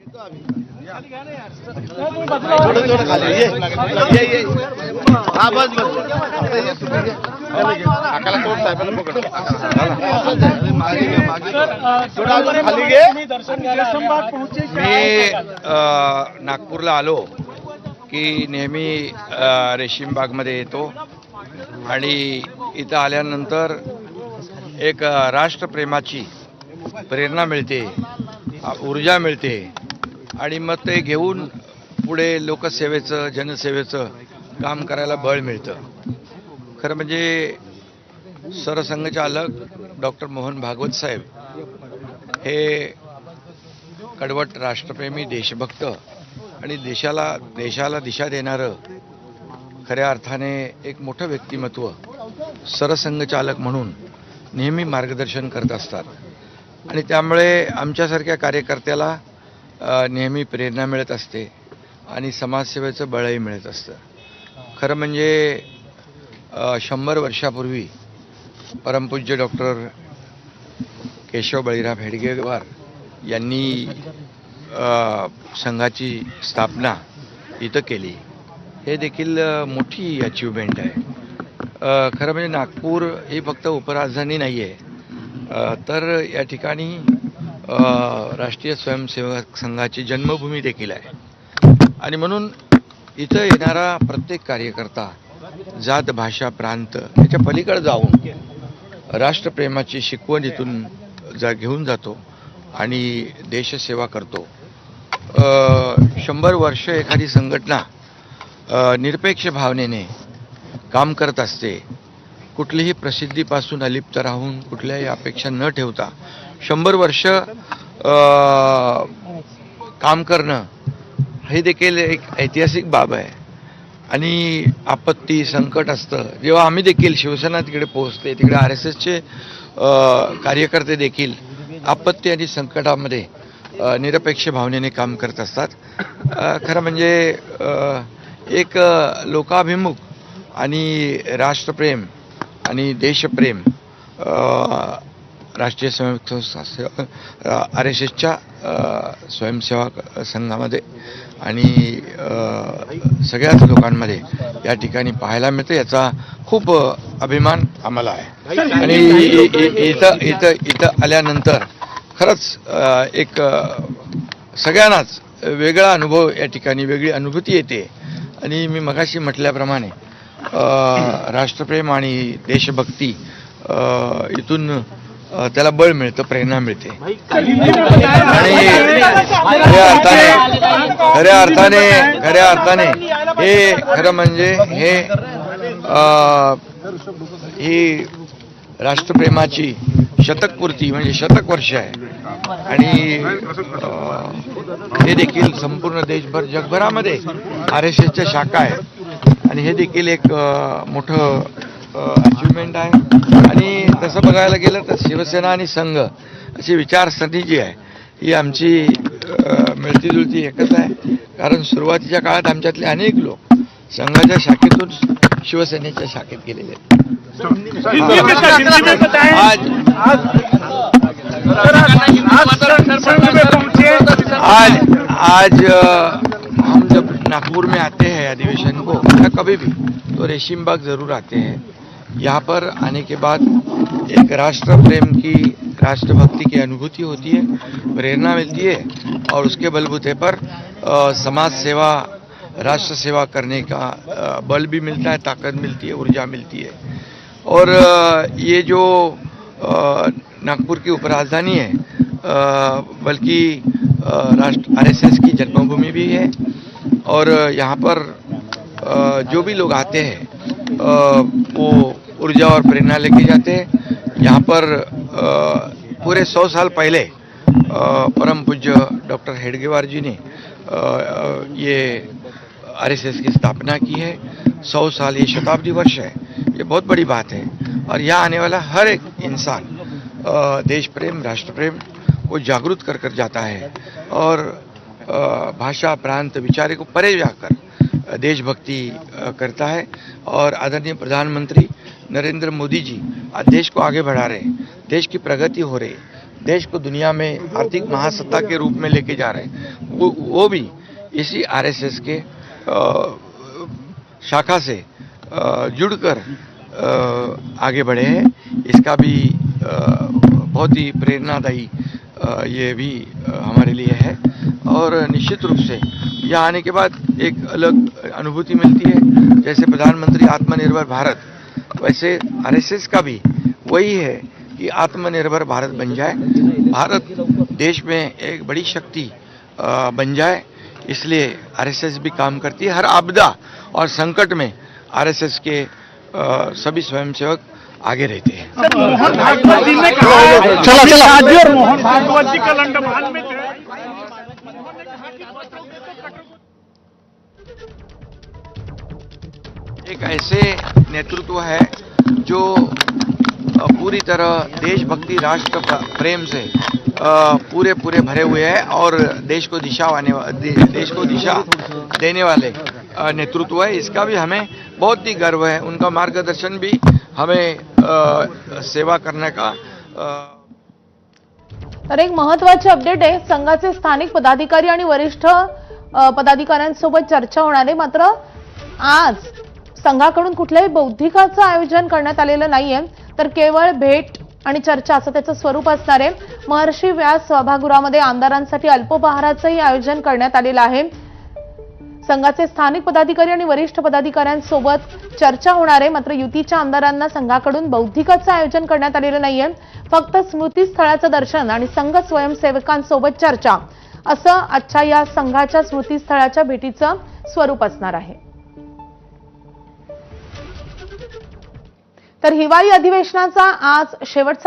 थोडं खाली ये हा बस काकाला तोड साहेबांना पकड खाली घे. मी नागपूरला आलो की नेहमी रेशीमबागमध्ये येतो आणि इथं आल्यानंतर एक राष्ट्रप्रेमाची प्रेरणा मिळते, ऊर्जा मिळते आणि मग ते घेऊन पुढे लोकसेवेचं जनसेवेचं काम करायला बळ मिळतं. खरं म्हणजे सरसंघचालक डॉक्टर मोहन भागवत साहेब हे कडवट राष्ट्रप्रेमी देशभक्त आणि देशाला दिशा देणारं खऱ्या अर्थाने एक मोठं व्यक्तिमत्व सरसंघचालक म्हणून नेहमी मार्गदर्शन करत असतात आणि त्यामुळे आमच्यासारख्या कार्यकर्त्याला नेहमी प्रेरणा मिळत असते आणि समाजसेवेचं बळही मिळत असतं. खरं म्हणजे 100 वर्षापूर्वी परमपूज्य डॉक्टर केशव बळीराम हेडगेवार यांनी संघाची स्थापना इथं केली. हे देखील मोठी अचीवमेंट आहे. खरं म्हणजे नागपूर ही फक्त उपराजधानी नाही आहे, तर या ठिकाणी राष्ट्रीय स्वयंसेवक संघाची जन्मभूमी देखील आहे आणि म्हणून इथं येणारा प्रत्येक कार्यकर्ता जात भाषा प्रांत याच्या पलीकडे जाऊन राष्ट्रप्रेमाची शिकवण इथून घेऊन जातो आणि देशसेवा करतो. 100 वर्ष एखादी संघटना निरपेक्ष भावनेने काम करत असते. कुठलीही प्रसिद्धीपासून अलिप्त राहून कुठल्याही अपेक्षा न ठेवता 100 वर्ष काम करणं हे देखील एक ऐतिहासिक बाब आहे. आणि आपत्ती संकट असतं जेव्हा आम्ही देखील शिवसेना तिकडे पोहोचते, तिकडे RSSचे कार्यकर्ते देखील आपत्ती आणि संकटामध्ये निरपेक्ष भावनेने काम करत असतात. खरं म्हणजे एक लोकाभिमुख आणि राष्ट्रप्रेम आणि देशप्रेम राष्ट्रीय स्वयंसेवक RSSच्या स्वयंसेवक संघामध्ये आणि सगळ्याच लोकांमध्ये या ठिकाणी पाहायला मिळतं. याचा खूप अभिमान आम्हाला आहे आणि इथं आल्यानंतर खरंच एक सगळ्यांनाच वेगळा अनुभव या ठिकाणी वेगळी अनुभूती येते आणि मी मगाशी म्हटल्याप्रमाणे राष्ट्रप्रेम आणि देशभक्ती इथून त्याला बळ मिळतं, प्रेरणा मिळते आणि खऱ्या अर्थाने हे खरं म्हणजे ही राष्ट्रप्रेमाची शतकपूर्ती म्हणजे शतक वर्ष आहे आणि हे देखील संपूर्ण देशभर जगभरामध्ये RSSच्या शाखा आहेत आणि हे देखील एक मोठं अचिव्हमेंट आहे. आणि तसं बघायला गेलं तर शिवसेना आणि संघ अशी विचारसरणी जी आहे ही आमची मिळती जुळती एकच आहे. कारण सुरुवातीच्या काळात आमच्यातले अनेक लोक संघाच्या शाखेतून शिवसेनेच्या शाखेत गेलेले आहेत. आज हम जब नागपुर में आते हैं अधिवेशन को या कभी भी तो रेशीमबाग जरूर आते हैं. यहाँ पर आने के बाद एक राष्ट्र प्रेम की राष्ट्रभक्ति की अनुभूति होती है, प्रेरणा मिलती है और उसके बलबूते पर समाज सेवा राष्ट्र सेवा करने का बल भी मिलता है, ताकत मिलती है, ऊर्जा मिलती है. और ये जो नागपुर की उपराजधानी है बल्कि RSS की जन्मभूमि भी है और यहाँ पर जो भी लोग आते हैं वो ऊर्जा और प्रेरणा लेके जाते हैं. यहाँ पर पूरे 100 साल पहले परम पूज्य डॉक्टर हेडगेवार जी ने ये RSS की स्थापना की है. 100 साल ये शताब्दी वर्ष है, ये बहुत बड़ी बात है. और यहाँ आने वाला हर एक इंसान देश प्रेम राष्ट्र प्रेम को जागरूक कर जाता है और भाषा प्रांत विचारे को परे जाकर देशभक्ति करता है. और आदरणीय प्रधानमंत्री नरेंद्र मोदी जी आज देश को आगे बढ़ा रहे हैं, देश की प्रगति हो रही है, देश को दुनिया में आर्थिक महासत्ता के रूप में लेके जा रहे हैं. वो भी इसी आरएसएस के शाखा से जुड़कर आगे बढ़े हैं। इसका भी बहुत ही प्रेरणादायी ये भी हमारे लिए है और निश्चित रूप से यहाँ आने के बाद एक अलग अनुभूति मिलती है। जैसे प्रधानमंत्री आत्मनिर्भर भारत, वैसे आरएसएस का भी वही है कि आत्मनिर्भर भारत बन जाए, भारत देश में एक बड़ी शक्ति बन जाए। इसलिए आरएसएस भी काम करती है। हर आपदा और संकट में आरएसएस के सभी स्वयंसेवक आगे रहते हैं। मोहन भागवत जी ने कहा है, शादी और मोहन भागवत जी का लंडमान में थे। उन्होंने कहा कि वस्त्रों में तो कटुक। एक ऐसे नेतृत्व है जो पूरी तरह देशभक्ति, राष्ट्र प्रेम से पूरे भरे हुए हैं और देश को दिशा देने वाले नेतृत्व है। इसका भी हमें बहुत ही गर्व है। उनका मार्गदर्शन भी हमें सेवा करने का तर एक महत्त्वाची अपडेट आहे, संघाचे स्थानिक पदाधिकारी आणि वरिष्ठ पदाधिकाऱ्यांसोबत चर्चा होणार आहे। मात्र आज संघाकडून कुठल्याही बौद्धिकाचं आयोजन करण्यात आलेलं नाहीये, तर केवळ भेट आणि चर्चा असं त्याचं स्वरूप असणार आहे। महर्षी व्यास सभागृहामध्ये आमदारांसाठी अल्पोपहाराचंही आयोजन करण्यात आलेलं आहे। संघाचे स्थानिक पदाधिकारी आणि वरिष्ठ पदाधिकाऱ्यांसोबत चर्चा होणार आहे। मात्र युतीच्या आमदारांना संघाकडून बौद्धिकाचं आयोजन करण्यात आलेलं नाहीये, फक्त स्मृतीस्थळाचं दर्शन आणि संघ स्वयंसेवकांसोबत चर्चा असं आजच्या या संघाच्या स्मृतीस्थळाच्या भेटीचं स्वरूप असणार आहे। तर हिवाळी अधिवेशनाचा आज शेवटचा